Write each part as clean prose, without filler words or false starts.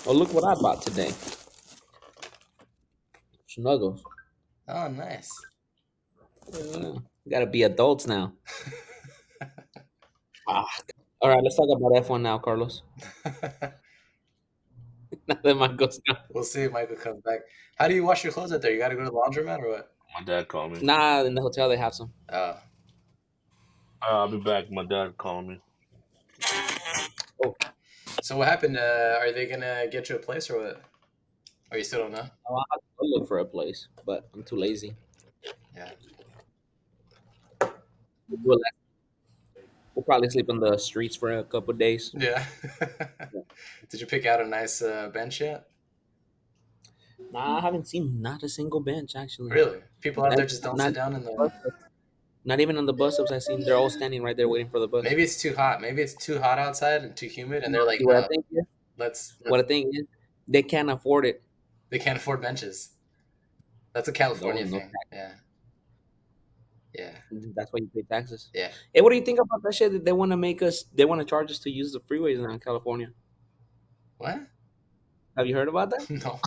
Oh, look what I bought today. Snuggles. Oh, nice. Yeah. Gotta be adults now. Ah. All right, let's talk about F1 now, Carlos. Now that my goes down. We'll see if Michael comes back. How do you wash your clothes out there? You got to go to the laundromat or what? My dad called me. Nah, in the hotel they have some. Oh, I'll be back. My dad calling me. Oh, so what happened? Are they gonna get you a place or what? Or you still don't know? I'll have to go look for a place, but I'm too lazy. Yeah. We'll, we'll probably sleep on the streets for a couple days. Yeah. Yeah. Did you pick out a nice bench yet? Nah, I haven't seen not a single bench actually. Really? People out Not, there just don't not, sit down in bus the. stops. Not even on the bus stops. I seen they're all standing right there waiting for the bus. Maybe it's too hot. Maybe it's too hot outside and too humid, and No, they're like, see what I no, think is? let's. What I think is they can't afford it. They can't afford benches. That's a No, California no thing. tax. Yeah. Yeah. That's why you pay taxes. Yeah. Hey, what do you think about that shit that they want to make us? They want to charge us to use the freeways now in California. What? Have you heard about that? No.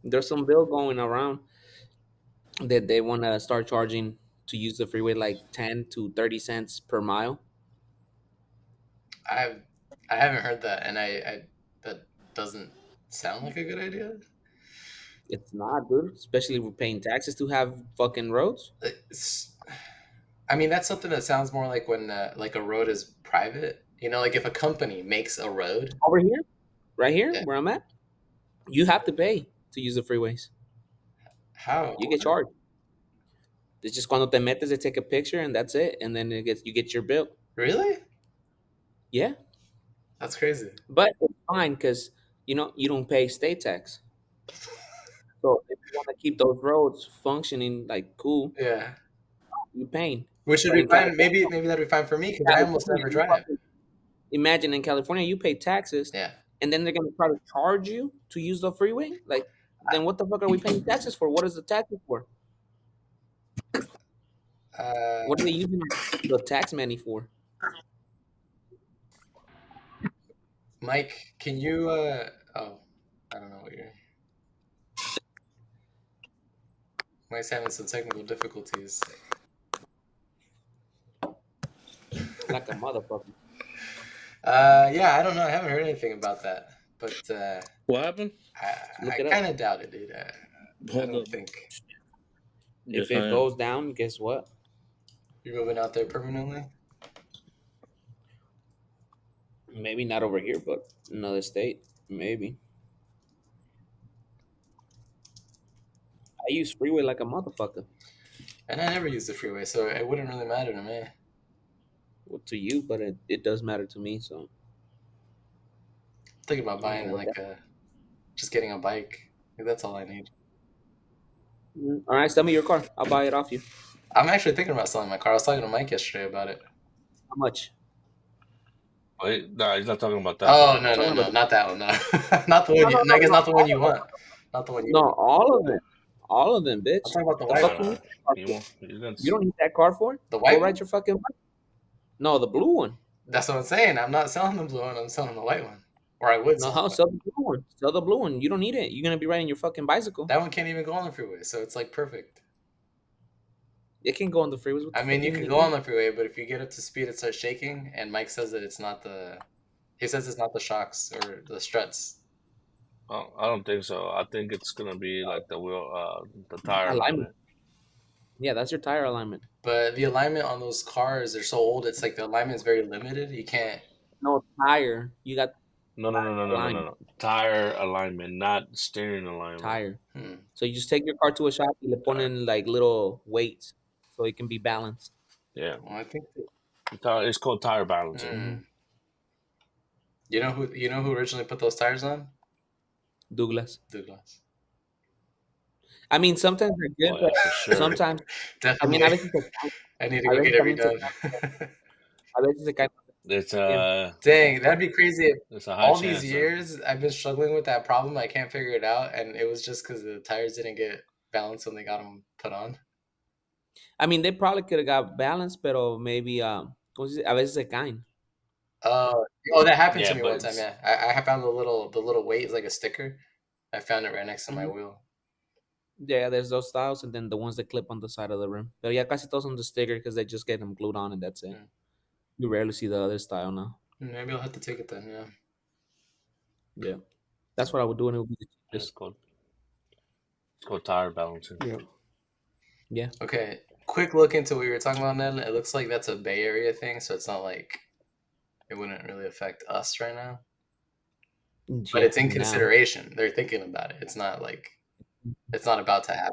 There's some bill going around that they want to start charging to use the freeway like 10 to 30 cents per mile. I've I haven't heard that, and I that doesn't sound like a good idea. It's not, dude. Especially if we're paying taxes to have fucking roads It's, I mean, that's something that sounds more like when like a road is private. You know, like if a company makes a road. over here, right here Yeah. where I'm at. You have to pay to use the freeways. How? You get charged. It's just cuando te metes, they take a picture and that's it, and then it gets you get your bill. Really? Yeah, That's crazy. but it's fine because you don't pay state tax. So if you want to keep those roads functioning like cool, Yeah. you paying. Which should But be in fine. California, Maybe that'd be fine for me because I almost California, never you drive. fucking imagine in California you pay taxes, Yeah. and then they're gonna try to charge you to use the freeway. Like, then what the fuck are we paying taxes for? What is the taxes for? What are Uh, they using the tax money for? Mike, can you? Oh, I don't know what you're. Mike's having some technical difficulties. Like a motherfucker. Yeah, I don't know. I haven't heard anything about that, but What happened? I, Look I it up. kind of doubt it, dude. I Hold don't up. think If Yes, I it am. goes down, guess what? you're moving out there permanently. Maybe not over here, but another state. Maybe. I use freeway like a motherfucker. And I never use the freeway, so it wouldn't really matter to me. Well, to you, but it does matter to me. So I'm thinking about I don't know buying what that. just getting a bike. Maybe that's all I need. All right, sell me your car. I'll buy it off you. I'm actually thinking about selling my car. I was talking to Mike yesterday about it. How much? Wait, nah, he's not talking about that Oh car. no I'm no talking about no, not that one. No, not the no, one you. no, I no, guess no, not the one you want. Not the one you no, want. all of them, I'm bitch. talking about the The white fuck one. you Nah, need that car he for? won't. He's gonna. You don't need that car for? The Go white ride one. your fucking bike. No, the blue one. That's what I'm saying. I'm not selling the blue one. I'm selling the white one. Or I would No, sell the how white. sell the blue one? Sell the blue one. You don't need it. You're gonna be riding your fucking bicycle. That one can't even go on the freeway, so it's like perfect. It can go on the freeways. What I the mean, fuck you you mean can it go on can't? the freeway, but if you get up to speed, it starts shaking. And Mike says that it's not the. He says it's not the shocks or the struts. Oh, I don't think so. I think it's gonna be like the tire Alignment. alignment. Yeah, that's your tire alignment. But the alignment on those cars, they're so old. It's like the alignment is very limited. You can't. No tire. You got No, no, no, no, no, no, no, alignment. no. Tire alignment, not steering alignment. Tire. Hmm. So you just take your car to a shop y le Tire. ponen like little weights so it can be balanced. Yeah, Well, I think. it's called tire balancing. Hmm. Hmm. You know who originally put those tires on? Douglas. Douglas. I mean, sometimes they're Oh good, yeah, but for sure. sometimes, I mean, Definitely. I need to a go get veces it también se redone. caen, a veces se caen It's bien. Dang, that'd be crazy. If it's a high all these chance then. years I've been struggling with that problem. I can't figure it out, and it was just because the tires didn't get balanced when they got them put on. I mean, they probably could have got balance, pero maybe, ¿cómo se dice? A veces se caen. Oh, that happened to Yeah, me but one time. Yeah, I found the little weight is like a sticker. I found it right next to my Hmm. wheel. Yeah, there's those styles, and then the ones that clip on the side of the rim. But yeah, casi todos on the sticker because they just get them glued on, and that's it. Hmm. You rarely see the other style now. Maybe I'll have to take it then. Yeah. Yeah, that's what I would do, and it would be the yeah, cheapest. it's called tire balancing. Yeah, yeah, Okay. Quick look into what you were talking about, Ned. It looks like that's a Bay Area thing, so it's not like it wouldn't really affect us right now. But yeah. it's in Now consideration. They're thinking about it. It's not like it's not about to happen.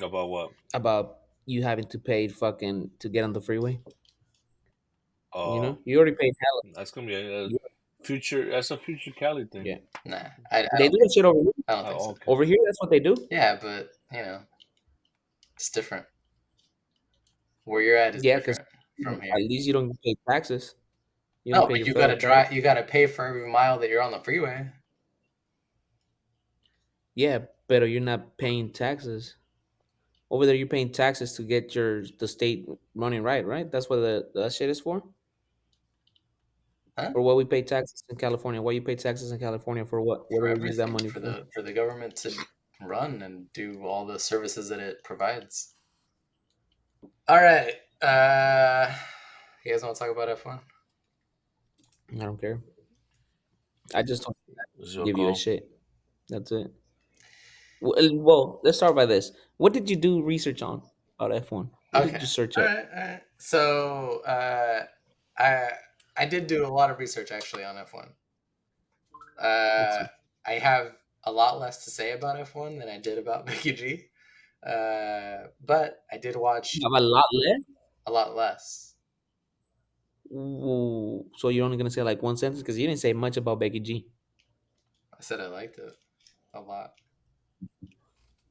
About what? about you having to pay fucking to get on the freeway. Oh, You already paid hella. that's gonna be a You- future. That's a future Cali thing. Yeah, Nah, they do that shit over here. I don't think Oh, so. okay. Over here, that's what they do. Yeah, but it's different. Where you're at is Yeah, because different from here. at least you don't pay taxes. You don't No, pay but your you got federal to drive. tax. You got to pay for every mile that you're on the freeway. Yeah, but you're not paying taxes. Over there, you're paying taxes to get the state running right, right? That's what that shit is for. Huh? Or what we pay taxes in California. Why you pay taxes in California for what? What For do we use that everything, money for for? the government to run and do all the services that it provides. All right. You guys want to talk about F1? I don't care. I just don't This is your give you a call. shit. That's it. Well, let's start by this. What did you do research on about F1? What did Okay. you search All up? right. All right. So I I did do a lot of research actually on F1. Let's Uh, see. I have a lot less to say about F1 than I did about Mickey G. But I did watch You have a lot left. a lot less. Ooh, so you're only gonna say like one sentence because you didn't say much about Becky G. I said I liked it a lot.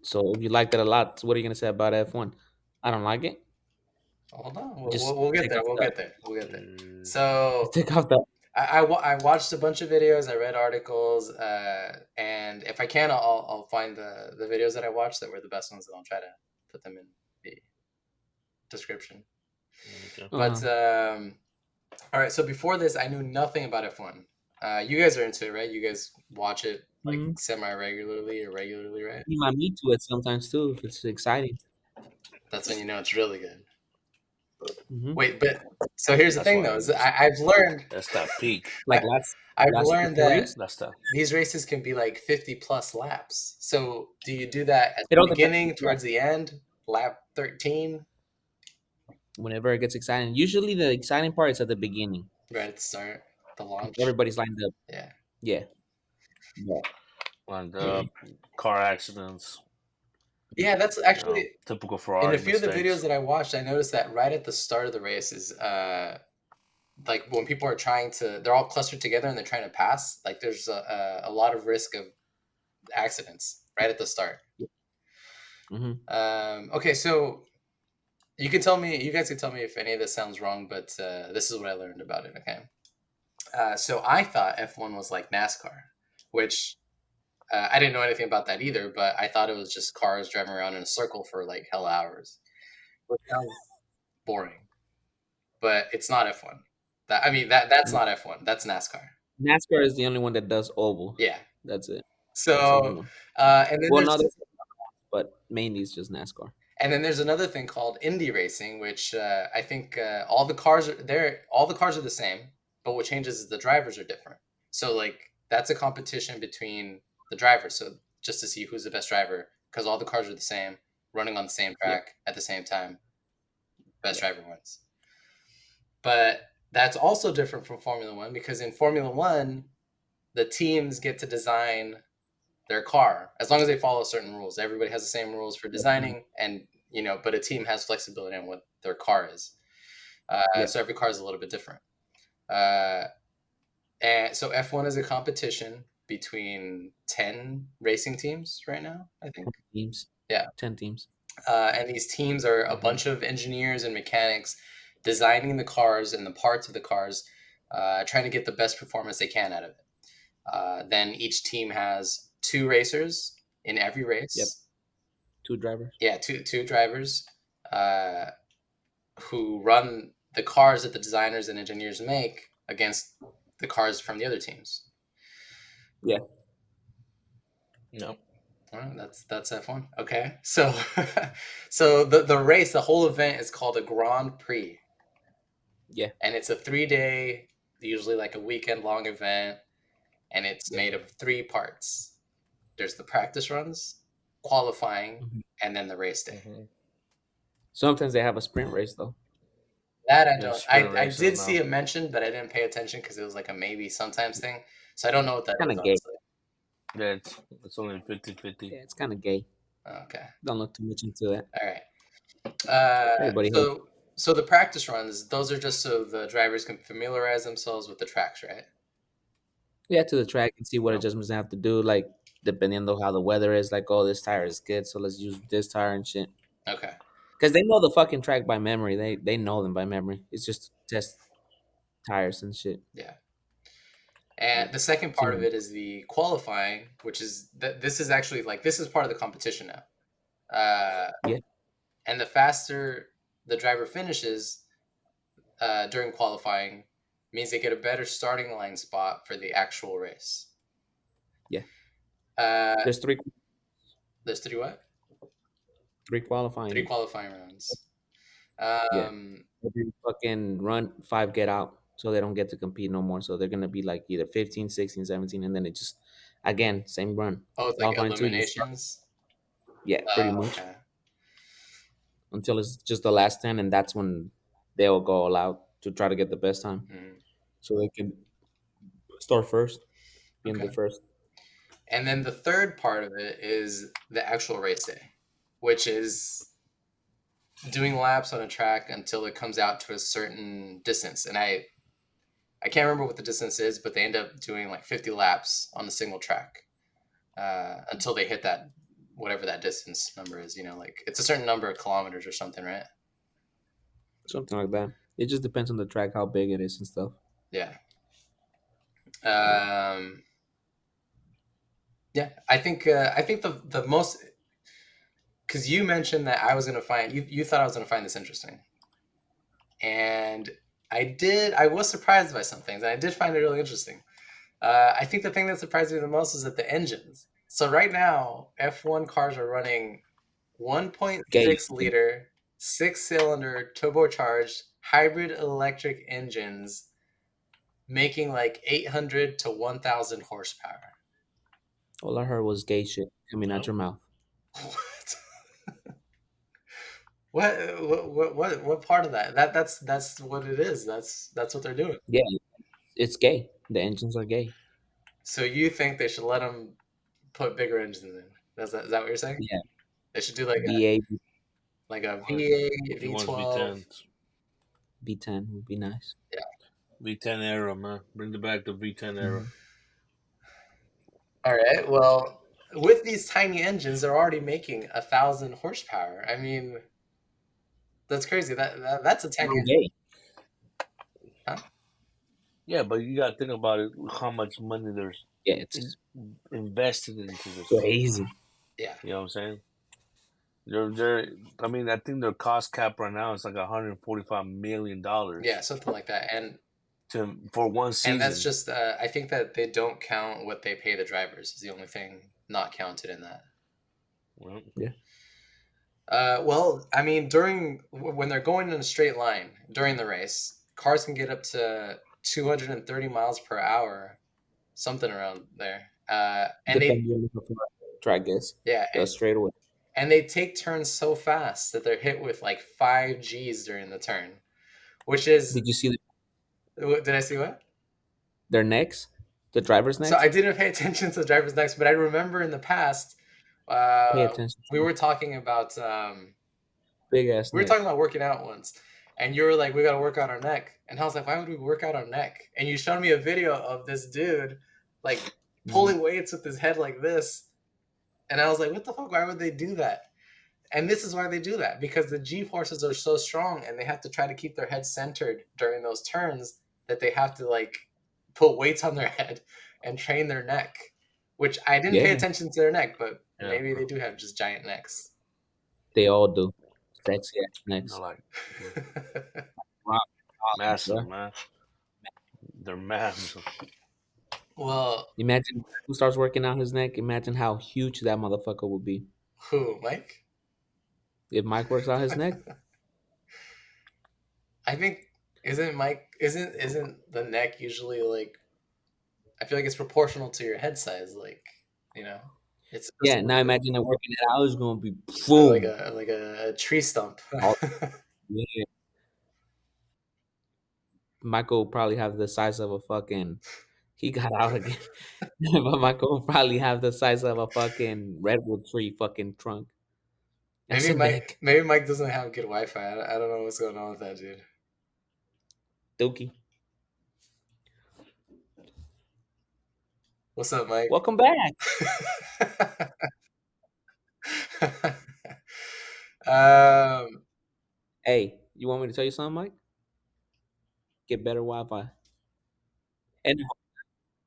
So if you liked it a lot, what are you gonna say about F1? I don't like it. Hold on, Just we'll get take there. off We'll the get there. We'll get there. Mm, So take off the. I watched a bunch of videos. I read articles, and if I can, I'll find the videos that I watched that were the best ones, and I'll try to put them in the description. okay. But Uh-huh. all right. So before this, I knew nothing about F1. You guys are into it, right? You guys watch it like Hmm. semi regularly or regularly, right? You might meet to it sometimes too if it's exciting. That's when you know it's really good. Hmm. Wait, but so here's the That's thing why though, is that I've learned that's that peak. Like I, I've last learned couple that race. That's that. these races can be like 50 plus laps. So do you do that at It the all depends on beginning, the track. towards the end, lap 13, Whenever it gets exciting, usually the exciting part is at the beginning. right at the start, the launch? Everybody's lined up. Yeah. Yeah. Yeah. And car accidents. Yeah, that's actually Typical in a Ferrari few of the videos mistakes. that I watched, I noticed that right at the start of the race is like when people are trying to, they're all clustered together and they're trying to pass, like there's a lot of risk of accidents right at the start. Hmm. Okay, so you guys can tell me if any of this sounds wrong, but this is what I learned about it. Okay, so I thought F1 was like NASCAR, which I didn't know anything about that either. But I thought it was just cars driving around in a circle for like hell hours, which sounds boring. But it's not F1. That's not F1. That's NASCAR. NASCAR is the only one that does oval. Yeah. That's it. That's the only So one. and then Well, no, there's but mainly it's just NASCAR. And then there's another thing called Indy racing, which I think all the cars are there. All the cars are the same, but what changes is the drivers are different. So like that's a competition between the drivers. So just to see who's the best driver, because all the cars are the same, running on the same Yep. track at the same time. Best Yep. driver wins. But that's also different from Formula One because in Formula One, the teams get to design their car as long as they follow certain rules. Everybody has the same rules for Yep. designing, and but a team has flexibility on what their car is. Yep. So every car is a little bit different. Uh, and so F1 is a competition between 10 racing teams right now, I think. 10 teams. Yeah. 10 teams. And these teams are a Hmm. bunch of engineers and mechanics designing the cars and the parts of the cars, trying to get the best performance they can out of it. Then each team has two racers in every Yep. race. 2 drivers. Yeah, two drivers uh, who run the cars that the designers and engineers make against the cars from the other teams. Yeah. Yep. All right, that's F1. Okay, so so the race, the whole event is called a Grand Prix, Yeah. and it's a 3 day, usually like a weekend long event, and it's Yeah. made of three parts. There's the practice runs, qualifying, Mhm. and then the race day. Mm-hmm. Sometimes they have a sprint race though. That I Yeah, don't. sprint I races did see now. it mentioned, but I didn't pay attention because it was like a maybe sometimes thing. So I don't know what that Kind is, of gay. honestly. Yeah, it's only 50-50. Yeah, it's kind of gay. Okay. Don't look too much into that. All right. Uh, Everybody hates. so the practice runs, those are just so the drivers can familiarize themselves with the tracks, right? Yeah, to the track and see what Yep. adjustments they have to do. Like depending on how the weather is. Like, oh, this tire is good, so let's use this tire and shit. Okay. Because they know the fucking track by memory. They know them by memory. It's just to test tires and shit. Yeah. And the second part of Sim- it is the qualifying, which is that this is actually like this is part of the competition now. Uh, Yeah, and the faster the driver finishes during qualifying means they get a better starting line spot for the actual race. yeah. Uh, There's there's three what? three Three qualifying. qualifying rounds. Yeah, Um, every fucking run 5 get out, so they don't get to compete no more. So they're gonna be like either 15, 16, 17, and then it just again same run. oh, it's like Qualifying 2, you start. eliminations. Yeah, pretty much Okay. until it's just the last 10, and that's when they'll go all out to try to get the best time, Mhm. so they can start first, be in Okay. the first. And then the third part of it is the actual race day, which is doing laps on a track until it comes out to a certain distance. And I can't remember what the distance is, but they end up doing like 50 laps on a single track until they hit that whatever that distance number is. You know, like it's a certain number of kilometers or something, right? Something like that. It just depends on the track, how big it is and stuff. Yeah. Um, yeah. I think the most because you mentioned that I was gonna find you thought I was gonna find this interesting, and I did. I was surprised by some things, and I did find it really interesting. I think the thing that surprised me the most is that the engines. So right now, F1 cars are running Gay. 1.6 liter, six-cylinder turbocharged hybrid electric engines, making like 800 to 1,000 horsepower. All I heard was gay shit coming out Yep. your mouth. What? What part of that? That's what it is. That's what they're doing. Yeah, it's gay. The engines are gay. So you think they should let them put bigger engines in? Is that what you're saying? Yeah, They should do like V8, a Or V8, he wants V12. V10s. V10 would be nice. Yeah. V10 era, man. Bring it back to V10 era. Mhm. All right. Well, with these tiny engines, they're already making 1,000 horsepower. I mean, that's crazy. That's a tiny Not engine, gay. huh? Yeah, but you gotta think about it. How much money there's Yeah, in, it's invested into this stuff. crazy. Yeah. You know what I'm saying? They're. I mean, I think their cost cap right now is like $145 million Yeah, something like that. to for one And that's season. just I think that they don't count what they pay the drivers is the only thing not counted in that. Well, Yeah. Well, I mean, during when they're going in a straight line during the race, cars can get up to 230 miles per hour, something around there. And they, Depending on the track is. yeah, The straightaway. and they take turns so fast that they're hit with like 5 Gs during the turn, which is, Did you see did I see what? their necks? The driver's So I necks? didn't pay attention to the driver's next, but I remember in the past, Pay attention we to were talking about big ass we were neck. talking about working out once, and you were like, "We got to work out our neck," and I was like, "Why would we work out our neck?" And you showed me a video of this dude like Mhm. pulling weights with his head like this, and I was like, "What the fuck? Why would they do that?" And this is why they do that because the G forces are so strong, and they have to try to keep their head centered during those turns that they have to like put weights on their head and train their neck. Which I didn't pay Yeah, attention to their neck, but yeah, maybe they do have just giant necks. they all do. Sexy ass they're necks. like Rock, massive, bro. man. they're massive. Well, Imagine who starts working out his neck. Imagine how huge that motherfucker will be who, Mike? if Mike works out his neck. I think isn't Mike isn't the neck usually like I feel like it's proportional to your head size, like you know, it's supposed Yeah. to Now look imagine that working it out is gonna be like boom. a tree stump. All, yeah. Michael will probably have the size of a fucking. He got out again, but Michael will probably have the size of a fucking redwood tree fucking trunk. That's a neck. Maybe Mike doesn't have good Wi-Fi. I don't know what's going on with that dude. Dookie. What's up, Mike? Welcome back. um, Hey, you want me to tell you something, Mike? Get better Wi-Fi. And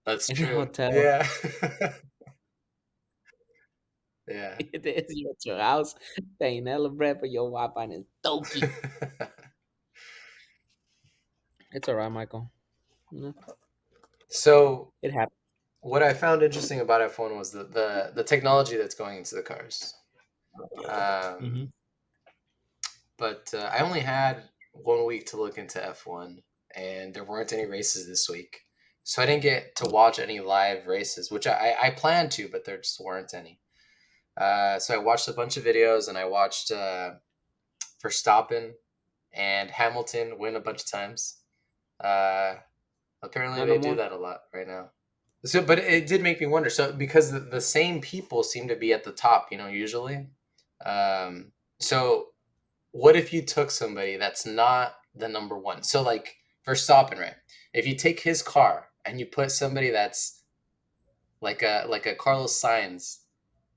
that's in a true. hotel. Yeah, yeah. It is at your house paying hella bread for your Wi-Fi and it's dookie. It's all right, Michael. You know, So it happens. what I found interesting about F1 was the technology that's going into the cars. Hmm. Um, but I only had 1 week to look into F1, and there weren't any races this week. So I didn't get to watch any live races, which I planned to, but there just weren't any. So I watched a bunch of videos, and I watched Verstappen and Hamilton win a bunch of times. Uh, apparently, Not no they do more. that a lot right now. So, but it did make me wonder. So, because the same people seem to be at the top, usually. Um, so, what if you took somebody that's not the number one? So, like Verstappen, right? If you take his car and you put somebody that's like a Carlos Sainz,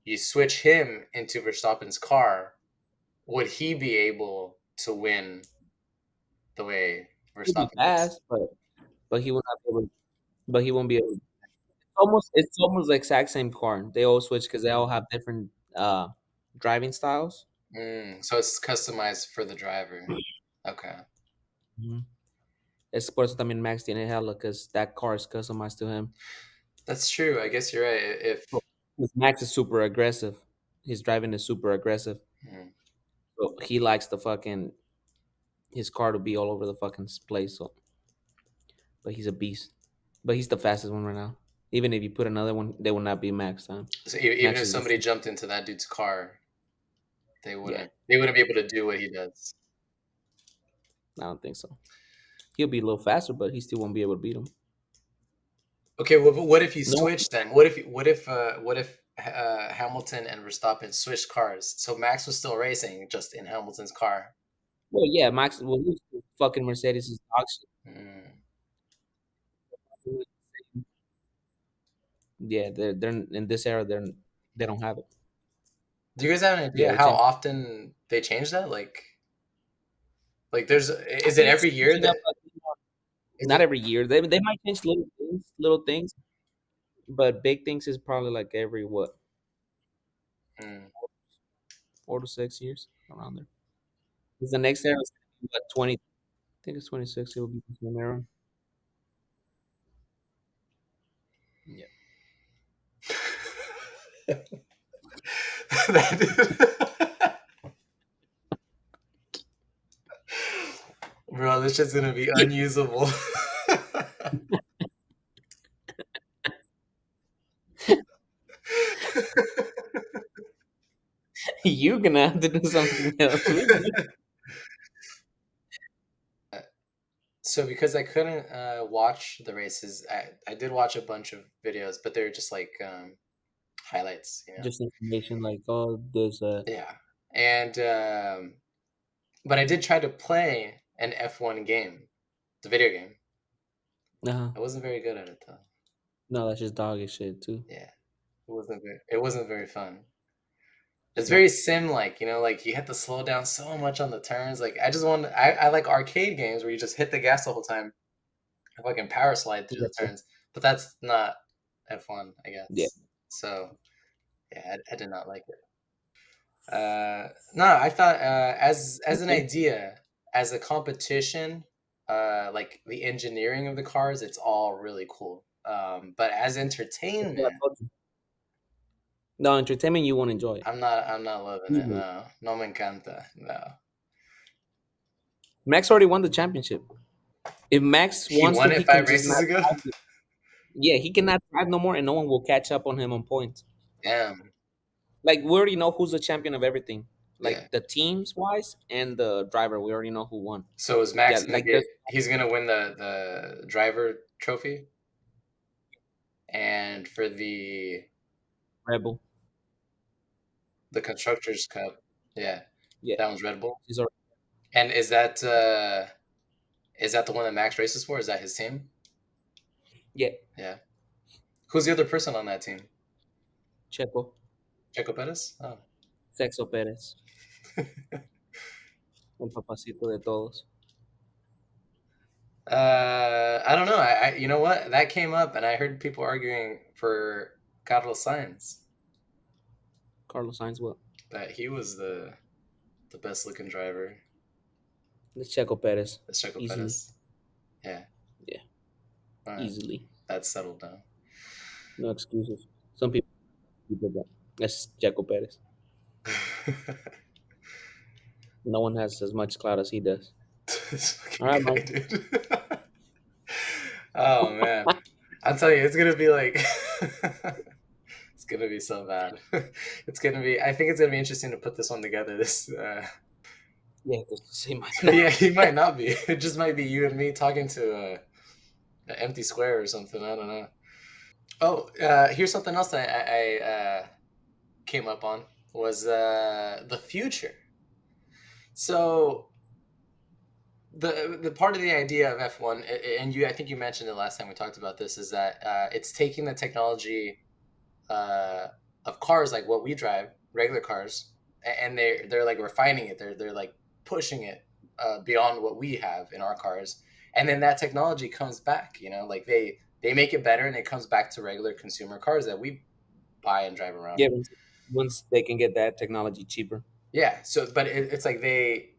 you switch him into Verstappen's car, would he be able to win the way He'll be Verstappen does? fast, but he will not be able. But he won't be able. It's almost the exact same car. They all switch because they all have different driving styles. So it's customized for the driver. Okay. Mm-hmm. Es por eso también Max tiene hella because that car is customized to him. That's true. I guess you're right. If 'Cause Max is super aggressive. His driving is super aggressive. mm, So he likes the fucking his car to be all over the fucking place. So, but he's a beast. But he's the fastest one right now. Even if you put another one, they will not be Max time. so even Max if is the somebody jumped into that dude's car, they yeah. wouldn't be able to do what he does. I don't think so. He'll be a little faster, but he still won't be able to beat him. Okay, well, but what if you No. switch then? What if Hamilton and Verstappen switched cars? So Max was still racing just in Hamilton's car. Well, yeah, Max. Well, fucking Mercedes is dog Mm. shit. Yeah, they're in this era. They don't have it. Do you guys have an Yeah, idea they how changed. often they change that? Like there's I is it think every it's year changing up. that is Not it? every year. They might change little things, but big things is probably like every what Mm. 4 to 6 years around there. Because the next era is gonna be what 20. I think it's 26. It will be the same era. Yeah. That- Bro, this shit's gonna be unusable. You're gonna have to do something else with it. So because I couldn't watch the races, I did watch a bunch of videos, but they were just like highlights. Just information like, oh, there's a. Yeah, and but I did try to play an F1 game, the video game. Uh-huh. I wasn't very good at it though. No, that's just doggy shit too. Yeah, it wasn't very fun. It's It's not. very sim like, like you have to slow down so much on the turns. Like I like arcade games where you just hit the gas the whole time and fucking power slide through the Yes, sir. turns. But that's not F1, I Yeah. guess. So yeah, I did not like it. No, I thought as an Okay. idea, as a competition, like the engineering of the cars, it's all really cool. But as That's what I entertainment, told you. No entertainment, you won't enjoy it. I'm not loving it. Easily. No, no me encanta. No. Max already won the championship. If Max He wants won to, it he five can just races not ago. drive. Yeah, he cannot drive no more, and no one will catch up on him on points. Damn. Like we already know who's the champion of everything. Yeah. Like the teams wise and the driver, we already know who won. So is Yeah, Max gonna like get? there's He's gonna win the driver trophy, and for Rebel. the constructors cup, yeah, Yeah, that one's Red Bull. he's already. And is that the one that Max races for? Is that his team? Yeah, Yeah. Who's the other person on that team? Checo, Checo Perez. Oh. Sexo Pérez, el papacito de todos. I don't know. You know what? That came up, and I heard people arguing for Carlos Sainz Carlos Sainz, what? that he was the best looking driver. It's Checo Pérez, It's Checo easily. Perez. Yeah. Yeah, All right. easily. That's settled now. No excuses. Some people that. That's Checo Pérez. No one has as much clout as he does. This All fucking right, guy, Mike. dude. Oh man. I'll tell you, it's gonna be like it's gonna be so bad. It's gonna be. I think it's gonna be interesting to put this one together. This, Yeah, because he might not. yeah, he might not be. It just might be you and me talking to an empty square or something. I don't know. Oh, here's something else that I came up on was the future. So the part of the idea of F1, and you, I think you mentioned it last time we talked about this, is that it's taking the technology uh, of cars like what we drive, regular cars, and they're like refining it. They're like pushing it beyond what we have in our cars, and then that technology comes back. You know, like they make it better, and it comes back to regular consumer cars that we buy and drive around. Yeah, once they can get that technology cheaper. Yeah. So, but it's like they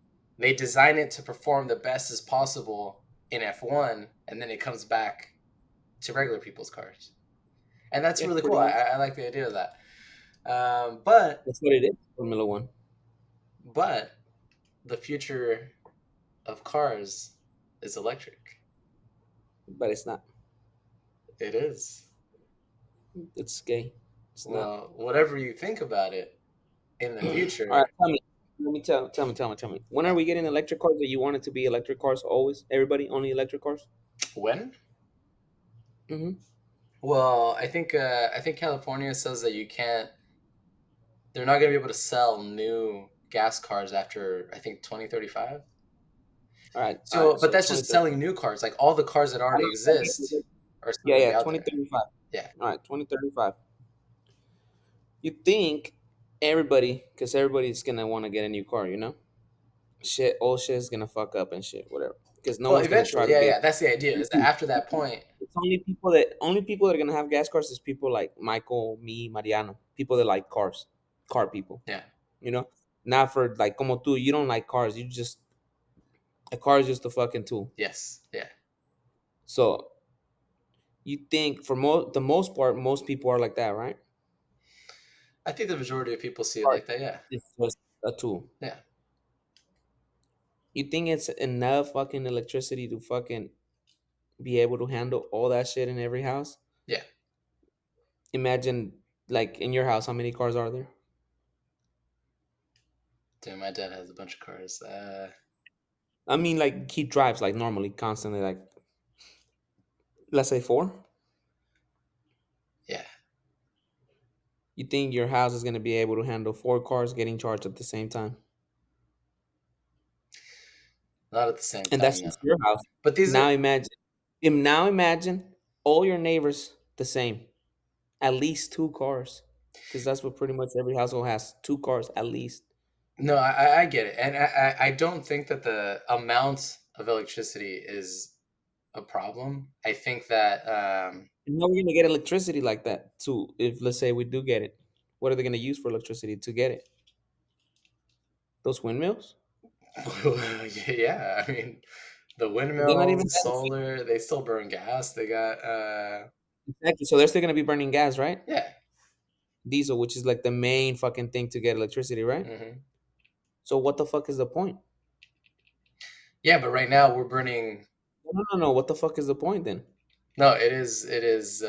design it to perform the best as possible in F1, and then it comes back to regular people's cars, and that's Yeah, really pretty cool. much. I like the idea of that. But That's what it is. Formula One, but the future of cars is electric. but it's not. It is. It's gay. It's not. Well, whatever you think about it in the All right, future, tell me. Let me tell me. When are we getting electric cars? That you want it to be electric cars always? Everybody only electric cars? when? Mm-hmm. Well, I think California says that you can't. They're not going to be able to sell new gas cars after I think 2035. All right. So, but So that's just 2030. selling new cars. Like all the cars that I already know. exist are still Yeah, going to yeah. be out there. 2035. Yeah, All right, 2035. You think everybody, because everybody's gonna want to get a new car, you know? Shit, all shit is gonna fuck up and shit, whatever. Because no well, one's gonna try eventually, to yeah, get. yeah. That's the idea. Is that after that point, It's only people that are gonna have gas cars is people like Michael, me, Mariano, people that like cars, car people. yeah, You know, not for like como tú. You don't like cars. You just a car is just a fucking tool. yes, yeah. So you think for the most part, most people are like that, right? I think the majority of people see it Car like that. Yeah, is just a tool. yeah, You think it's enough fucking electricity to fucking be able to handle all that shit in every house? yeah. Imagine, like in your house, how many cars are there? Dude, my dad has a bunch of cars. I mean, like he drives like normally, constantly, like let's say four. Yeah, You think your house is gonna be able to handle four cars getting charged at the same time? not at the same And that's time, no. just your house. But these are Now imagine, now imagine all your neighbors the same, at least two cars, because that's what pretty much every household has, two cars at least. no, I get it, and I don't think that the amount of electricity is a problem. I think that And how are we gonna get electricity like that too? If let's say we do get it, what are they gonna use for electricity to get it? Those windmills? yeah, I mean, The They're not even windmills, that efficient. solar, they still burn gas. They got Exactly. So they're still gonna be burning gas, right? yeah. Diesel, which is like the main fucking thing to get electricity, right? Hmm. So what the fuck is the point? Yeah, but right now we're burning. No, no, no, no. What the fuck is the point then? No, it is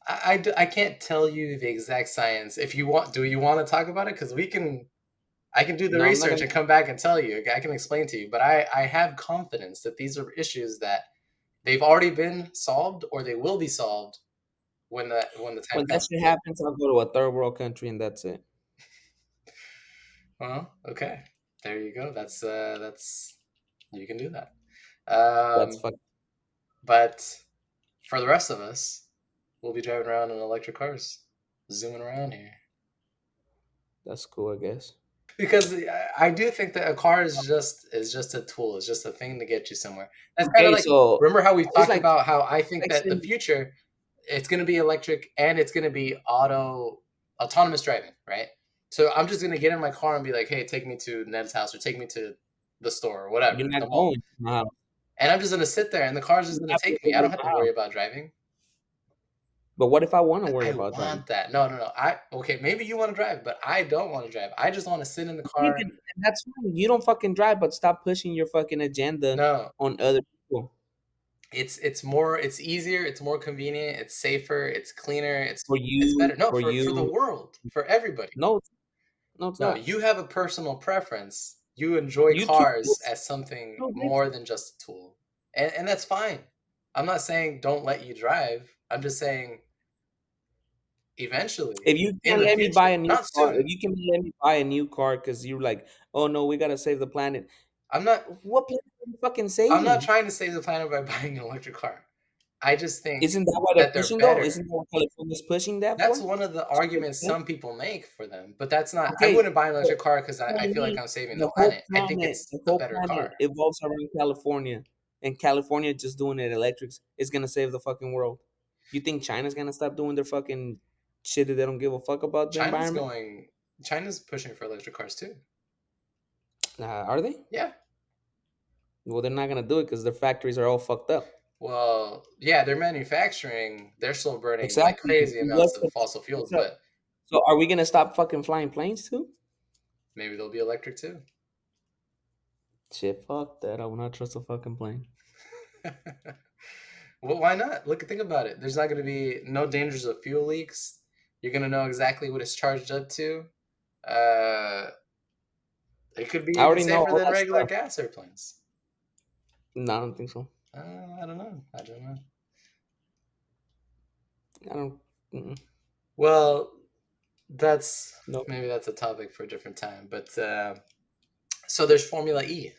I can't tell you the exact science. If you want, do you want to talk about it? Because we can. I can do the No, I'm not research gonna. and come back and tell you. I can explain to you. But I have confidence that these are issues that they've already been solved or they will be solved when the time When that comes. shit happens, I'll go to a third world country and that's it. Well, okay. There you go. That's you can do that. That's Um, fuck. but for the rest of us, we'll be driving around in electric cars, zooming around here. That's cool, I guess. Because I do think that a car is just a tool, it's just a thing to get you somewhere. That's kind of Okay, like so remember how we just talked like about how I think that the section, future it's going to be electric and it's going to be autonomous driving, right? So I'm just going to get in my car and be like, "Hey, take me to Ned's house or take me to the store or you're whatever, not the mall." going to my house. And I'm just going to sit there and the car's just You're going not to take me. I going don't to have to my house. worry about driving. But what if I want to worry I about driving? want that. No, no, no. I okay, maybe you want to drive, but I don't want to drive. I just want to sit in the Yeah, car. and that's fine. You don't fucking drive, but stop pushing your fucking agenda No, on other people. it's easier, it's more convenient, it's safer, it's cleaner, it's better. No, For for the you. world, for everybody. No, no, it's No, not. you have a personal preference. You enjoy You too. cars as something No, more than just a tool. And that's fine. I'm not saying don't let you drive. I'm just saying eventually if you in can't the let me buy future, a new not car, if soon. you can let me buy a new car because you're like, oh no, we gotta save the planet. I'm not What planet are you fucking I'm not saving? trying to save the planet by buying an electric car. I just think Isn't that why they're that they're pushing though? Isn't better. that what California's pushing that That's for? one of the So arguments okay, some people make for them, but that's not. I okay, wouldn't buy an so electric car because I tell feel like me I'm saving the the whole planet. I think planet, it's a better car. evolves around California, and California just doing it electrics is gonna save the fucking world. You think China's gonna stop doing their fucking shit that they don't give a fuck about the China's environment? going. China's pushing for electric cars too. Are they? Yeah. Well, they're not gonna do it because their factories are all fucked up. Well, yeah, they're manufacturing. They're still burning like Exactly. crazy amounts of fossil fuels, What's up? but So are we gonna stop fucking flying planes too? maybe they'll be electric too. Shit, fuck that. I will not trust a fucking plane. Well, why not? Look, think about it. There's not going to be no dangers of fuel leaks. You're going to know exactly what it's charged up to. Uh, it could be I even already know safer all than that regular stuff. gas airplanes. No, I don't think so. I don't know. I don't know. I don't. Mm-mm. Well, that's No, maybe that's a topic for a different time. But so there's Formula E.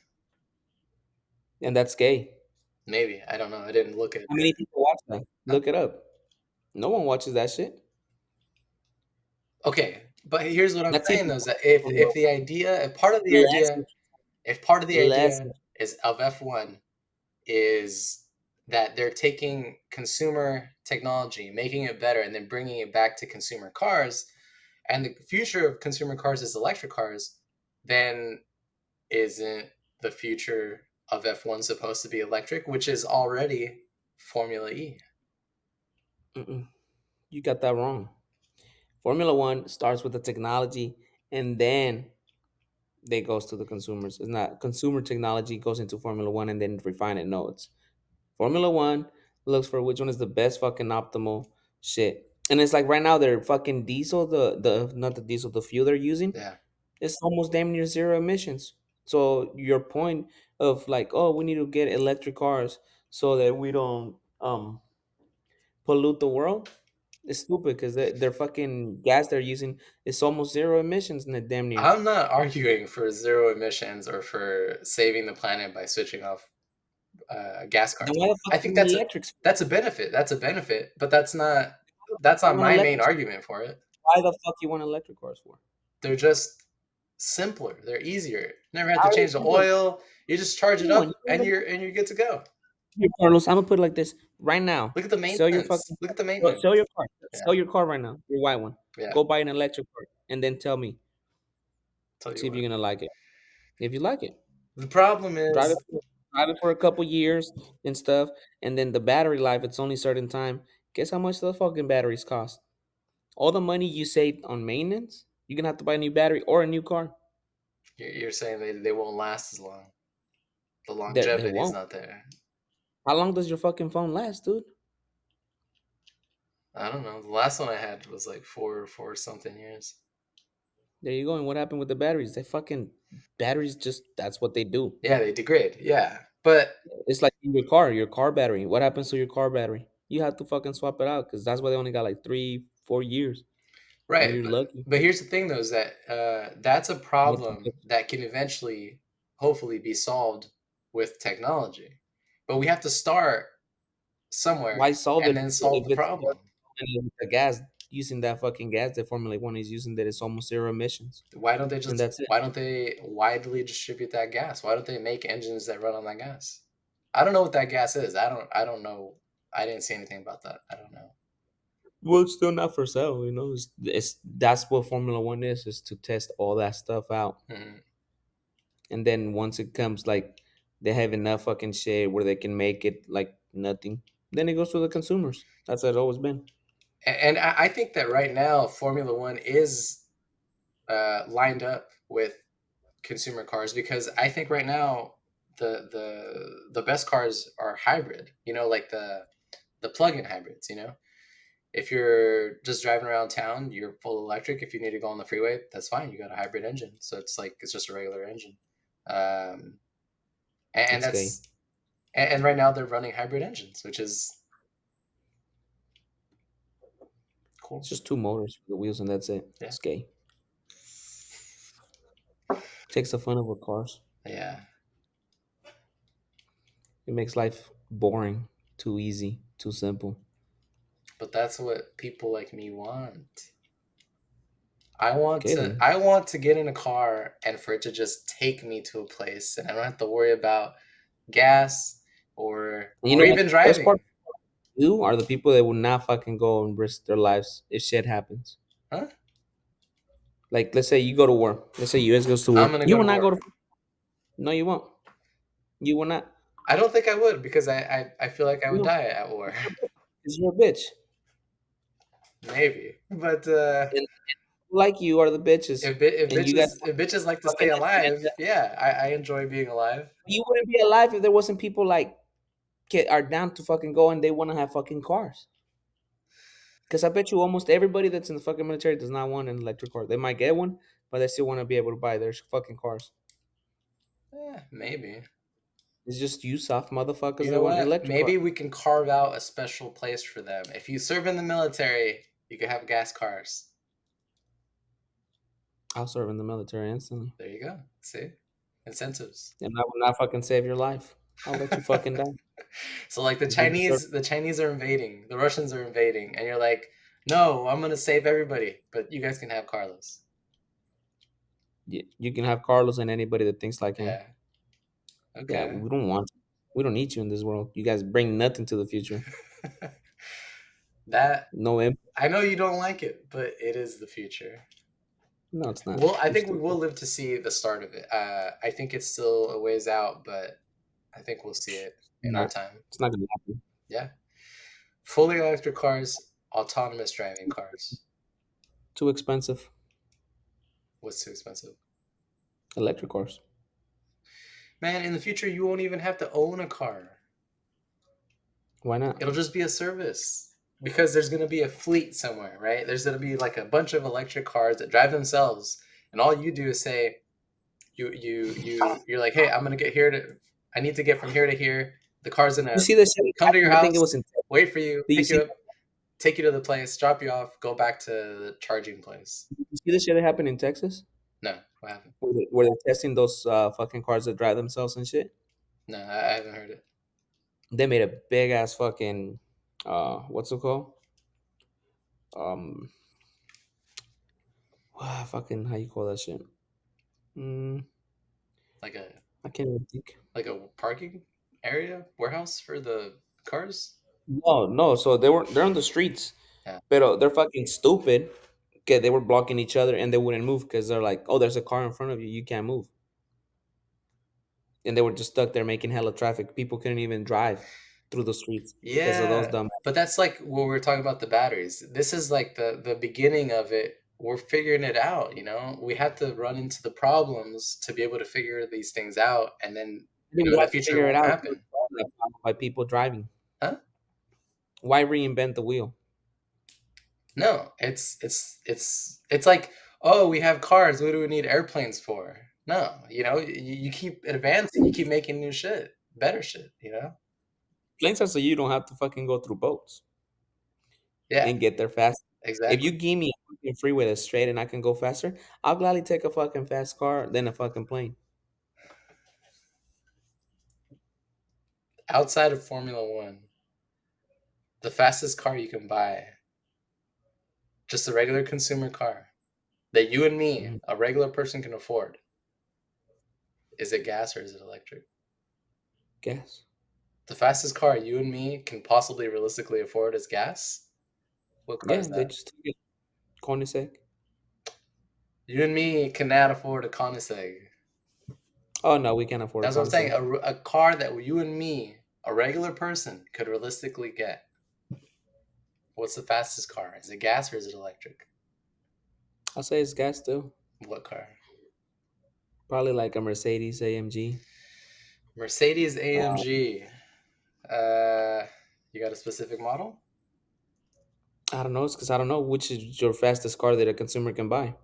and that's gay. Maybe I don't know. I didn't look at. How many people watch that? Look it up. No one watches that shit. Okay, but here's what I'm That's saying even though: is that if the idea, if part of the less, idea, if part of the less. idea is of F1 is that they're taking consumer technology, making it better, and then bringing it back to consumer cars, and the future of consumer cars is electric cars, then isn't the future of F1 supposed to be electric, which is already Formula E? Mm-mm. You got that wrong. Formula One starts with the technology, and then they goes to the consumers. It's not consumer technology goes into Formula One and then refine it. No, it's Formula One looks for which one is the best fucking optimal shit. And it's like right now they're fucking diesel, the not the diesel, the fuel they're using, Yeah. it's almost damn near zero emissions. So your point of like, oh, we need to get electric cars so that we don't pollute the world is stupid because their fucking gas they're using is almost zero emissions in the damn near. I'm not arguing for zero emissions or for saving the planet by switching off gas cars. Then why the fuck I you think want electrics for? that's a benefit. That's a benefit, but that's You not want my main electric? argument for it. Why the fuck you want electric cars for? They're just simpler. They're easier. Never have to How are they change the simple? oil. You just charge it Come on, up and you're good to go. here, Carlos. I'm gonna put it like this right now. Look at the Sell your maintenance. fucking Look at the sell maintenance. your car. Yeah, Sell your car right now. Your white one. yeah. Go buy an electric car and then tell me. Tell you See if what. you're gonna like it. If you like it, The problem drive is it. drive it for a couple years and stuff, and then the battery life, it's only certain time. Guess how much the fucking batteries cost? All the money you saved on maintenance, you're gonna have to buy a new battery or a new car. You're saying they won't last as long. The They longevity is won't. not there. How long does your fucking phone last, dude? I don't know. The last one I had was like four something years. There you go. And what happened with the batteries? They fucking batteries just that's what they do. Yeah, they degrade. Yeah, but It's like your car battery. What happens to your car battery? You have to fucking swap it out because that's why they only got like 3, 4 years, and right. you're lucky. But here's the thing though, is that that's a What problem that can eventually, hopefully, be solved with technology. But we have to start somewhere Why solve and it then solve if the it's problem. the gas using that fucking gas that Formula One is using that is almost zero emissions, Why don't they and just that's it. why don't they widely distribute that gas? Why don't they make engines that run on that gas? I don't know what that gas is. I don't know. I didn't see anything about that. I don't know. Well, it's still not for sale, you know. It's that's what Formula One is to test all that stuff out, Mhm. and then once it comes like they have enough fucking shit where they can make it like nothing, then it goes to the consumers. That's how it's always been. And I think that right now Formula One is lined up with consumer cars because I think right now the best cars are hybrid. You know, like the plug-in hybrids. You know, if you're just driving around town, you're full electric. If you need to go on the freeway, that's fine. You got a hybrid engine, so it's like it's just a regular engine. Um, and It's gay. that's and right now they're running hybrid engines, which is It's cool. just two motors for the wheels, and that's it. Yeah, It's gay. Takes the fun of the cars. yeah. It makes life boring, too easy, too simple. But that's what people like me want. I want Okay to then. I want to get in a car and for it to just take me to a place and I don't have to worry about gas And you or know what? even The worst part driving. you are the people that will not fucking go and risk their lives if shit happens. Huh? Like, let's say you go to war. Let's say US goes to I'm war. gonna You go will to not go war. to. No, you won't. You will not. I don't think I would because I feel like I would No, die at war. because you're a bitch. Maybe. But And like you are the bitches, if and you got bitches like to stay fucking alive, agenda. yeah, I enjoy being alive. You wouldn't be alive if there wasn't people like are down to fucking go and they want to have fucking cars. Because I bet you almost everybody that's in the fucking military does not want an electric car. They might get one, but they still want to be able to buy their fucking cars. Maybe. It's just you soft motherfuckers You that know want an what? electric car. Maybe we can carve out a special place for them. If you serve in the military, you can have gas cars. I'll serve in the military instantly, There you go. See? Incentives. and I will not fucking save your life. I'll let you fucking die. So like the You deserve. Chinese are invading, the Russians are invading, and you're like, no, I'm gonna save everybody, but you guys can have Carlos. You can have Carlos and anybody that thinks like him. Yeah. Yeah, Okay. we don't want. We don't need you in this world. You guys bring nothing to the future. That No impact. I know you don't like it, but it is the future. No, it's not. Well, I You're think we will stupid. live to see the start of it. I think it's still a ways out, but I think we'll see it in our Not. time. It's not gonna happen. Yeah. Fully electric cars, autonomous driving cars. Too expensive. What's too expensive? Electric cars. Man, in the future, you won't even have to own a car. Why not? It'll just be a service because there's going to be a fleet somewhere, right? There's going to be like a bunch of electric cars that drive themselves, and all you do is say, you're like, hey, I'm going to get here to, I need to get from here to here. The car's You gonna see the shit that come to your happened? I think it house, was in. wait for you, Did you pick you see? up, take you to the place, drop you off, go back to the charging place. You see the shit that happened in Texas? No, what happened? Where they're testing those fucking cars that drive themselves and shit. No, I haven't heard it. They made a big ass fucking what's it called? Um fucking how you call that shit? Mm, Like a I can't even think. parking area warehouse for the cars. No, no. So they're on the streets, Yeah. but they're fucking stupid. Okay, they were blocking each other and they wouldn't move because they're like, oh, there's a car in front of you, you can't move. and they were just stuck there making hella traffic. People couldn't even drive through the streets because of those Yeah, dumb. but that's like what we were talking about the batteries. This is like the beginning of it. We're figuring it out, you know? We have to run into the problems to be able to figure these things out, and then, Then in we the have to future it figure it won't out happen. by people driving. Huh? Why reinvent the wheel? No, it's like, oh, we have cars. What do we need airplanes for? No, you keep advancing. You keep making new shit, better shit. Planes are so you don't have to fucking go through boats Yeah, and get there fast. If you exactly. give me a fucking freeway that's straight and I can go faster, I'll gladly take a fucking fast car than a fucking plane. Outside of Formula One, the fastest car you can buy, just a regular consumer car that you and me, Mhm. a regular person, can afford, is it gas or is it electric? Gas. The fastest car you and me can possibly realistically afford is gas. What car Yeah, is they that? just took it. Koenigsegg. You and me cannot afford a Koenigsegg. Oh no, we can't afford a That's what I'm saying. Koenigsegg. A car that you and me, a regular person, could realistically get. What's the fastest car? Is it gas or is it electric? I'll say it's gas too. What car? Probably like a Mercedes AMG. Mercedes Uh, AMG. Uh, you got a specific model? I don't know. It's because I don't know which is your fastest car that a consumer can buy.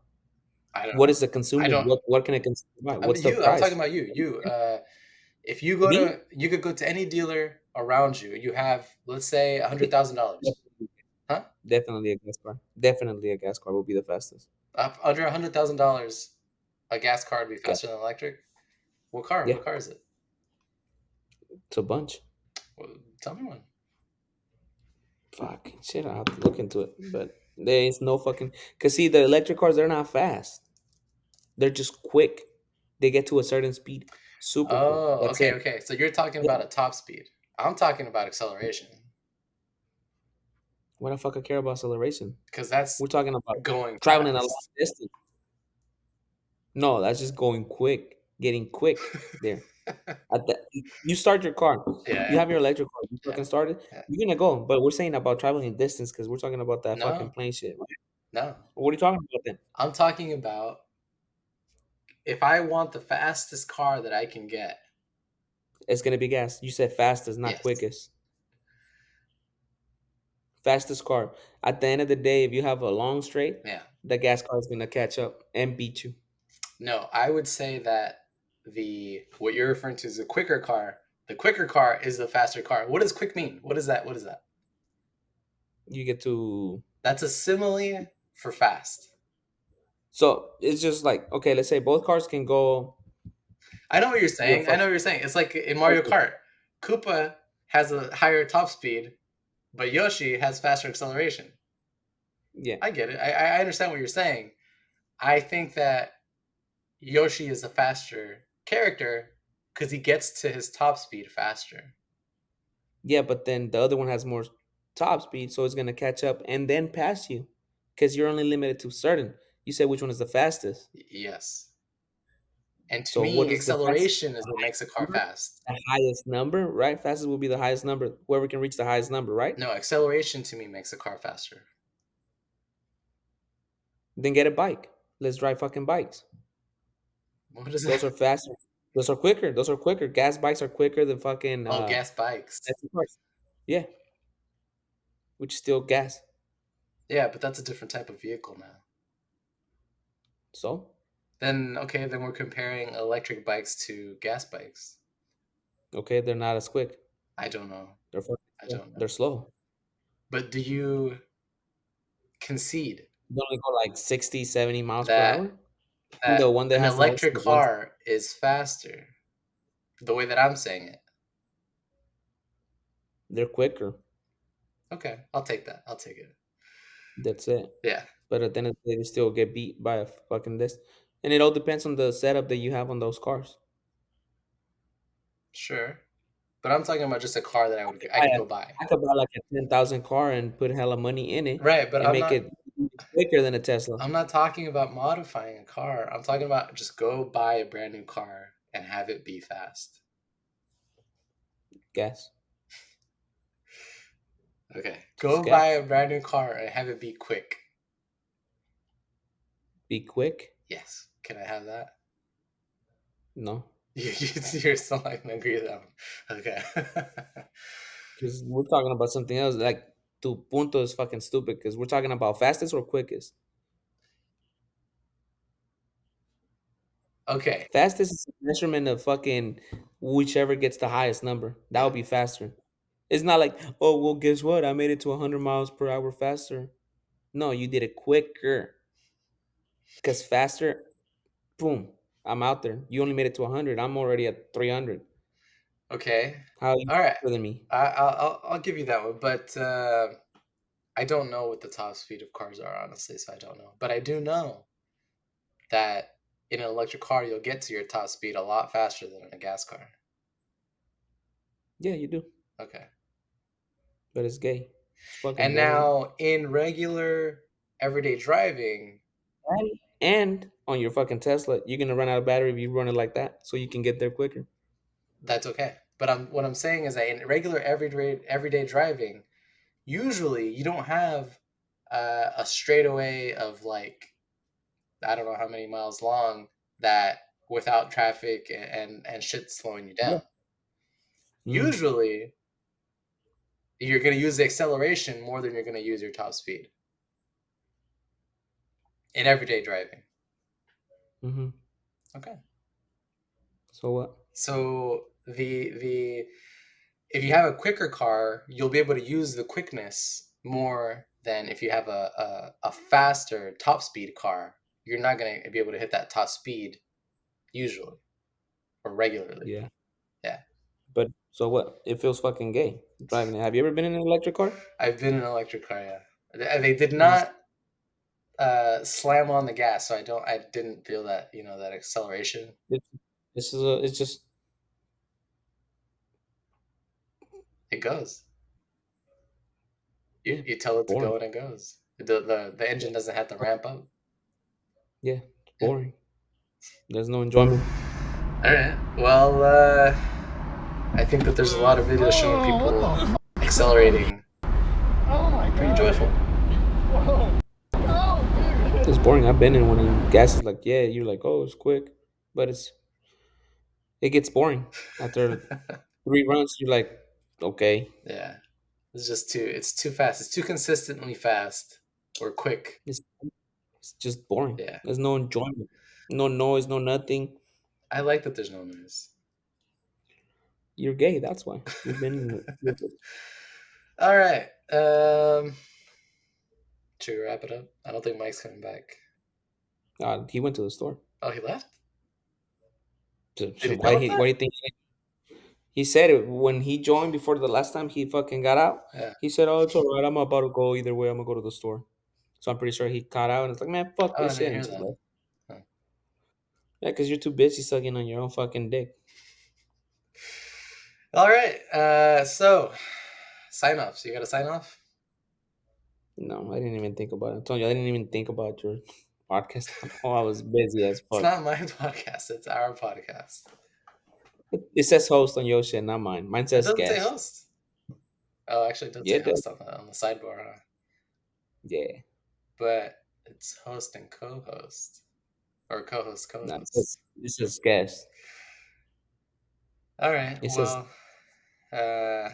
I don't What know. is the I consumer? don't. What can a consumer buy? I What's mean, the you. I'm talking price? about you. If you go Me? to, you could go to any dealer around you. You have, let's say, $100,000. Huh? Definitely a gas car. Definitely a gas car will be the fastest. Up under $100,000, a gas car would be Gas. faster than electric. What car? Yeah, What car is it? it's a bunch. Well, tell me one. Fuck shit. I have to look into it, but there is no fucking. Cause see, the electric cars they're not fast. They're just quick. They get to a certain speed super quick. Oh, That's okay, it. okay. So you're talking Yeah. about a top speed. I'm talking about acceleration Why the fuck I care about acceleration? because that's We're talking about going traveling a long fast. distance. No, that's just going quick, getting quick there. At the you start your car, you Yeah, have your electric car, you yeah, fucking started, yeah. you're gonna go. But we're saying about traveling distance because we're talking about that fucking No, plane shit. Right? no. What are you talking about then? I'm talking about if I want the fastest car that I can get. It's gonna be gas. You said fastest, not Yes. quickest. Fastest car. At the end of the day, if you have a long straight, Yeah. the gas car is gonna catch up and beat you. No, I would say that the what you're referring to is a quicker car. The quicker car is the faster car. What does quick mean? What is that? What is that? You get to That's a simile for fast. so it's just like okay, let's say both cars can go I know what you're your saying. I know fucking what you're saying. It's like in Mario Kart. Koopa has a higher top speed, but Yoshi has faster acceleration. yeah. I get it. I understand what you're saying. I think that Yoshi is a faster character because he gets to his top speed faster. Yeah, but then the other one has more top speed, so it's gonna catch up and then pass you, because you're only limited to certain. You said which one is the fastest. Yes. And to So what me, is the fastest? acceleration is The what makes a highest car number? fast. The highest number, right? Fastest will be the highest number. Whoever can reach the highest number, right? No, acceleration to me makes a car faster. Then get a bike. Let's drive fucking bikes. What is Those that? are faster. Those are quicker. Those are quicker. Gas bikes are quicker than fucking Oh, gas bikes. electric cars. Yeah, which is still gas. Yeah, but that's a different type of vehicle now. So Then, okay, then we're comparing electric bikes to gas bikes. okay, they're not as quick. I don't know. They're fucking I slow. don't know. They're slow. But do you concede They only go like 60, 70 miles per that hour. that The one that an has the most, electric the ones car is faster? The way that I'm saying it. they're quicker. Okay, I'll take that. I'll take it. That's it. Yeah, But at the end of the day, they still get beat by a fucking this. And it all depends on the setup that you have on those cars. sure. But I'm talking about just a car that I could I buy could a, go buy. I could buy like a 10,000 car and put hella money in it Right, but and make it quicker than a Tesla. I'm not talking about modifying a car. I'm talking about just go buy a brand new car and have it be fast? Gas. Okay. Just Go buy gas. a brand new car and have it be quick. Be quick. Yes. Can I have that? No. You're still not gonna agree with that one. Okay. Because we're talking about something else. Like, tu punto is fucking stupid because we're talking about fastest or quickest. Okay. Fastest is a measurement of fucking whichever gets the highest number. That Yeah. would be faster. It's not like, oh, well, guess what? I made it to 100 miles per hour faster. No, you did it quicker. Because faster, boom, I'm out there. You only made it to 100. I'm already at 300. Okay. How are you All right. faster than me? I'll give you that one, but I don't know what the top speed of cars are, honestly, so I don't know. But I do know that in an electric car, you'll get to your top speed a lot faster than in a gas car. Yeah, you do. Okay. But it's gay. It's fucking And boring. now in regular everyday driving, And on your fucking Tesla, you're gonna run out of battery if you run it like that, so you can get there quicker. that's okay. But what I'm saying is that in regular everyday driving, usually you don't have a straightaway of like I don't know how many miles long that without traffic and shit slowing you Yeah. down. Mm, Usually, you're going to use the acceleration more than you're going to use your top speed in everyday driving. mm-hmm. Okay. So what? So the if you have a quicker car, you'll be able to use the quickness more than if you have a faster top speed car. You're not going to be able to hit that top speed usually or regularly. Yeah. Yeah. But so what? It feels fucking gay driving it. Have you ever been in an electric car? I've been in an electric car, yeah. They did It's just, not slam on the gas, so I didn't feel that, that acceleration. it's, this is a, it's just, It goes. You, yeah, you tell it to boring. go and it goes. The Yeah, engine doesn't have to ramp up. yeah, it's Yeah. boring. There's no enjoyment. All right. Well, I think that there's a lot of videos showing people accelerating. Pretty joyful. It's boring. I've been in one and gas is like, yeah, you're like, oh, it's quick, but it gets boring after 3 runs. You're like, okay, Yeah. It's too fast. It's too consistently fast or quick. it's it's just boring. Yeah. There's no enjoyment, no noise, no nothing. I like that there's no noise. You're gay. That's why you've been. All right. Should we wrap it up? I don't think Mike's coming back. He went to the store. Oh, he left? Did So he tell us why that? do you think he said it when he joined before the last time he fucking got out? Yeah. He said, "Oh, it's all right. I'm about to go either way. I'm gonna go to the store." So I'm pretty sure he caught out and it's like, man, fuck Oh, I this shit, didn't and hear just that. left. Huh. Yeah, because you're too busy sucking on your own fucking dick. All right. So sign off. So you got to sign off? No, I didn't even think about it. I told you I didn't even think about your podcast at all. I was busy as It's fuck. not my podcast. It's our podcast. It says host on your shit, not mine. Mine It says doesn't say guest. host. Oh, actually, it does Yeah, say it does. host on the sidebar, huh? Yeah. But it's host and co-host or co-host No, co-host. it says guest. All right. It says Well, uh,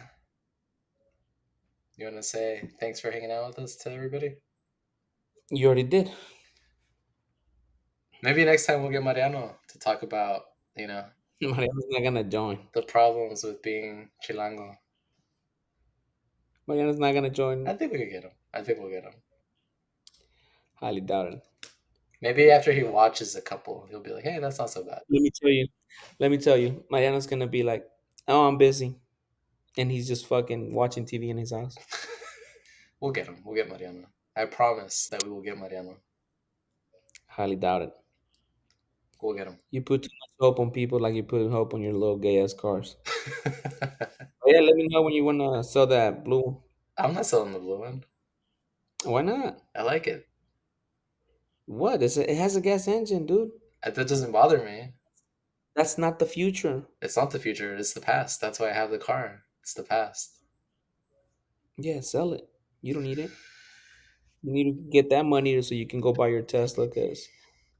you want to say thanks for hanging out with us to everybody? you already did. Maybe next time we'll get Mariano to talk about, Mariana's not gonna join. the problems with being Chilango. Mariana's not gonna I join. think we could get him. I think we'll get him. Highly doubt it. Maybe after he watches a couple, he'll be like, "Hey, that's not so bad." Let me tell you. Let me tell you. Mariana's gonna be like, "Oh, I'm busy," and he's just fucking watching TV in his house. We'll get him. We'll get Mariano. I promise that we will get Mariano. Highly doubt it. We'll get him. You put too much hope on people like you put hope on your little gay ass cars. Oh, yeah, let me know when you wanna sell that blue. I'm not selling the blue one. Why not? I like it. What? It has a gas engine, dude. That doesn't bother me. That's not the future. It's not the future. It's the past. That's why I have the car. It's the past. Yeah, sell it. You don't need it. You need to get that money so you can go buy your Tesla because it's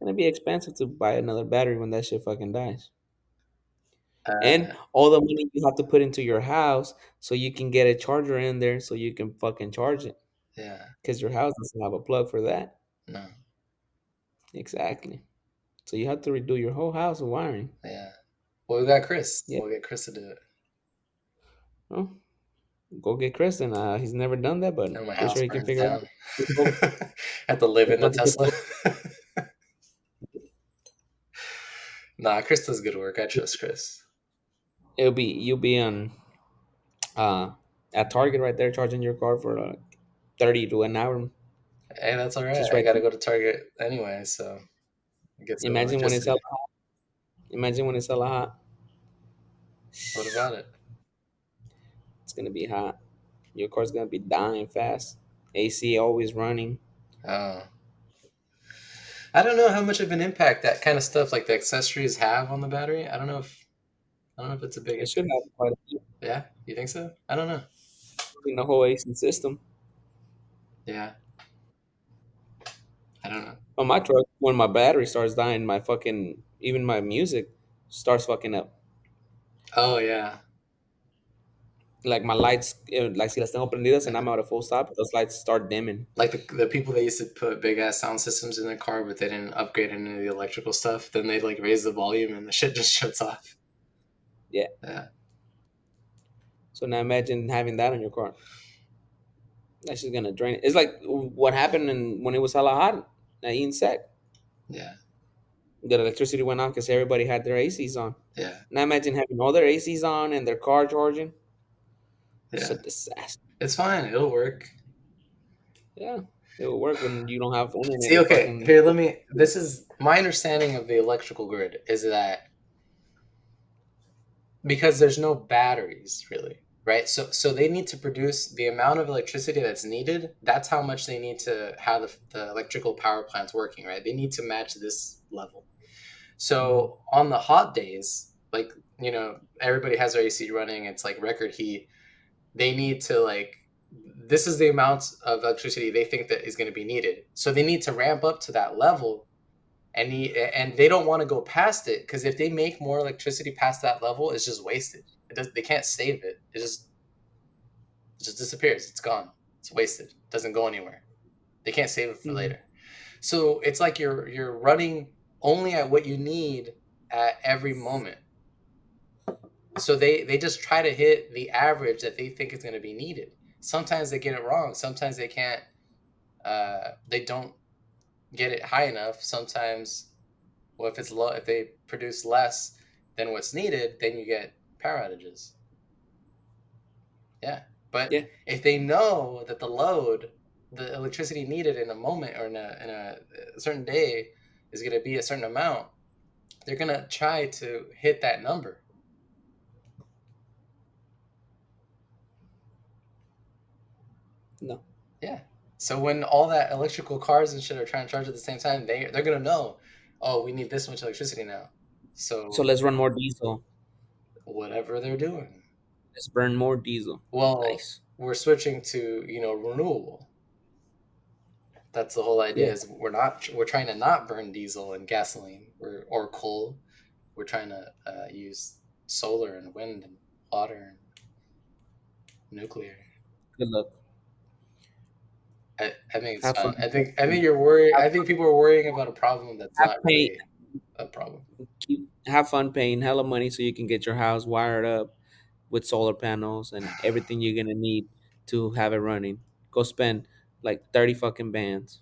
gonna be expensive to buy another battery when that shit fucking dies. And Uh, all the money you have to put into your house so you can get a charger in there so you can fucking charge it yeah. because your house doesn't have a plug for that. No. Exactly. So you have to redo your whole house with wiring. Yeah. Well, we got Chris. Yeah. We'll get Chris to do it. Well, go get Kristen. He's never done that, but And my pretty house sure he can burns figure it out. down. Just go, Have to live just in the go to Tesla. the Nah, Chris does good work. I trust Chris. you'll be on uh at Target right there charging your car for like 30 to an hour. Hey, that's all right. Just I right got to there. go to Target anyway, so get some Imagine when it's electricity. hella hot. Imagine when it's hella hot. What about it? It's gonna be hot. Your car's gonna be dying fast. AC always running. Oh, I don't know how much of an impact that kind of stuff like the accessories have on the battery. I don't know if it's a big It should impact. have quite a bit Yeah, you think so? I don't know. in the whole AC system. Yeah, I don't know. On my truck, when my battery starts dying, my fucking even my music starts fucking up. Oh yeah, Like my lights, like si las tengo prendidas and I'm out of full stop, those lights start dimming. like the people that used to put big ass sound systems in their car, but they didn't upgrade any of the electrical stuff. Then they'd like raise the volume and the shit just shuts off. Yeah. Yeah, So now imagine having that on your car. That's just gonna drain it. It's like what happened when it was hella hot at Insect. yeah, The electricity went on because everybody had their ACs on. yeah, Now imagine having all their ACs on and their car charging. It's yeah. a disaster. It's fine. It'll work. Yeah, it will work when you don't have internet See, to okay, fucking. here, let me. This is my understanding of the electrical grid is that because there's no batteries really, right? So they need to produce the amount of electricity that's needed. That's how much they need to have the electrical power plants working, right? They need to match this level. Mhm. So on the hot days, like everybody has their AC running. It's like record heat. They need to like this is the amount of electricity they think that is going to be needed. So they need to ramp up to that level and they don't want to go past it because if they make more electricity past that level, it's just wasted. It does they can't save it. It just disappears. It's gone. It's wasted. It doesn't go anywhere. They can't save it for Mhm. later. So it's like you're running only at what you need at every moment. So they just try to hit the average that they think is going to be needed. Sometimes they get it wrong. Sometimes they can't. They don't get it high enough. Sometimes, well, if it's low, if they produce less than what's needed, then you get power outages. Yeah, but Yeah, if they know that the electricity needed in a moment or in a certain day is going to be a certain amount, they're going to try to hit that number. no. Yeah. So when all that electrical cars and shit are trying to charge at the same time, they're going to know, oh, we need this much electricity now. So So let's run more diesel. whatever they're doing. Let's burn more diesel. Well, Nice. we're switching to renewable. That's the whole idea. Yeah, Is we're trying to not burn diesel and gasoline or coal. We're trying to use solar and wind and water and nuclear. good luck. I think it's Have fun. fun. I think you're worried. Have I think people are worrying about a problem that's have not pain. really a problem. Have fun paying hella money so you can get your house wired up with solar panels and everything you're gonna need to have it running. Go spend like 30 fucking bands.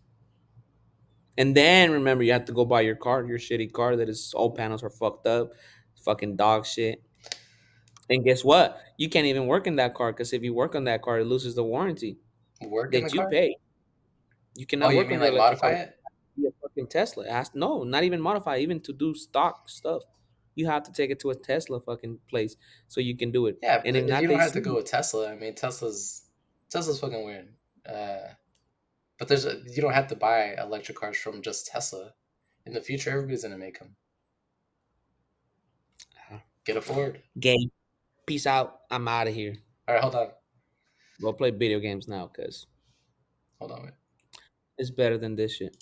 And then remember you have to go buy your car, your shitty car that is all panels are fucked up, fucking dog shit. And guess what? You can't even work in that car because if you work on that car, it loses the warranty Work in the that you car? pay. You Oh, cannot you work on mean your like electric car. modify It it? has to be a fucking Tesla. It has no, not even modify, even to do stock stuff. You have to take it to a Tesla fucking place so you can do it. Yeah, And if but you not, don't they have to sue go you. with Tesla. I mean, Tesla's fucking weird. But you don't have to buy electric cars from just Tesla. In the future, everybody's gonna make them. Get a Ford. Game. Peace out. I'm out of here. All right, hold on. Go play video games now, cause Hold on. Wait. it's better than this shit.